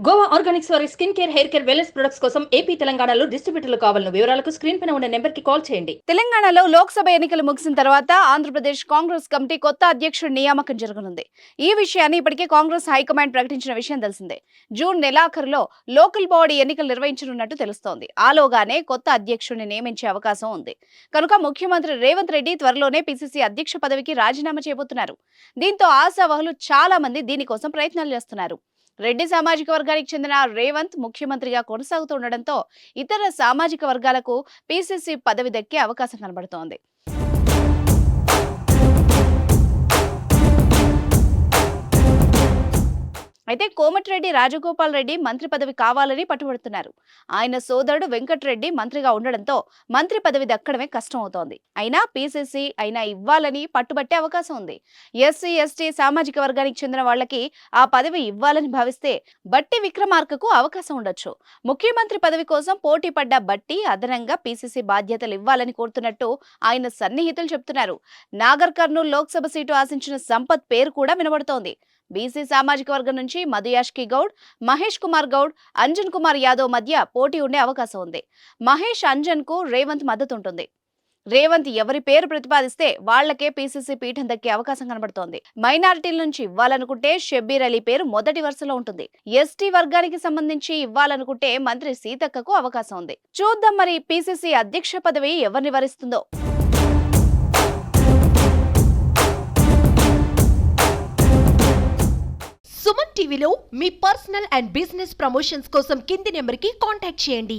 Goa Organics వారి skin care, hair care, wellness products కోసం AP, తెలంగాణలో డిస్ట్రిబ్యూటర్లు కావాలను వివరాలకు స్క్రీన్ పైన ఉన్న నెంబర్కి కాల్ చేయండి. తెలంగాణలో లోక్సభ ఎన్నికలు ముగిసిన తర్వాత ఆంధ్రప్రదేశ్ కాంగ్రెస్ కమిటీ కొత్త అధ్యక్షుడి నియామకం జరగనుంది. ఈ విషయాన్ని ఇప్పటికే కాంగ్రెస్ హైకమాండ్ ప్రకటించిన విషయం తెలిసిందే. జూన్ నెలాఖరులో లోకల్ బాడీ ఎన్నికలు నిర్వహించనున్నట్టు తెలుస్తోంది. ఆలోగానే కొత్త అధ్యక్షుడిని నియమించే అవకాశం ఉంది. కనుక ముఖ్యమంత్రి రేవంత్ రెడ్డి త్వరలోనే పీసీసీ అధ్యక్ష పదవికి రాజీనామా చేయబోతున్నారు. దీంతో ఆశావహులు చాలా మంది దీనికోసం ప్రయత్నాలు చేస్తున్నారు. రెడ్డి సామాజిక వర్గానికి చెందిన రేవంత్ ముఖ్యమంత్రిగా కొనసాగుతుండటంతో ఇతర సామాజిక వర్గాలకు పీసీసీ పదవి దక్కే అవకాశం కనబడుతోంది. అయితే కోమటిరెడ్డి రాజగోపాల్ రెడ్డి మంత్రి పదవి కావాలని పట్టుబడుతున్నారు. ఆయన సోదరుడు వెంకటరెడ్డి మంత్రిగా ఉండడంతో మంత్రి పదవి దక్కడమే కష్టం అవుతోంది. అయినా పీసీసీ అయినా ఇవ్వాలని పట్టుబట్టే అవకాశం ఉంది. ఎస్సీ, ఎస్టీ సామాజిక వర్గానికి చెందిన వాళ్ళకి ఆ పదవి ఇవ్వాలని భావిస్తే బట్టి విక్రమార్కకు అవకాశం ఉండొచ్చు. ముఖ్యమంత్రి పదవి కోసం పోటీ పడ్డ బట్టి అదనంగా పీసీసీ బాధ్యతలు ఇవ్వాలని కోరుతున్నట్టు ఆయన సన్నిహితులు చెబుతున్నారు. నాగర్ కర్నూలు లోక్సభ సీటు ఆశించిన సంపత్ పేరు కూడా వినబడుతోంది. బీసీ సామాజిక వర్గం నుంచి మధుయాష్కి గౌడ్, మహేష్ కుమార్ గౌడ్, అంజన్ కుమార్ యాదవ్ మధ్య పోటీ ఉండే అవకాశం ఉంది. మహేష్, అంజన్ కు రేవంత్ మద్దతు ఉంటుంది. రేవంత్ ఎవరి పేరు ప్రతిపాదిస్తే వాళ్లకే పీసీసీ పీఠం దక్కే అవకాశం కనబడుతోంది. మైనారిటీల నుంచి ఇవ్వాలనుకుంటే షబ్బీర్ అలీ పేరు మొదటి వరుసలో ఉంటుంది. ఎస్టీ వర్గానికి సంబంధించి ఇవ్వాలనుకుంటే మంత్రి సీతక్కకు అవకాశం ఉంది. చూద్దాం మరి పీసీసీ అధ్యక్ష పదవి ఎవరిని వరిస్తుందో. సుమన్ టీవీలో మీ పర్సనల్ అండ్ బిజినెస్ ప్రమోషన్స్ కోసం కింది నెంబర్కి కాంటాక్ట్ చేయండి.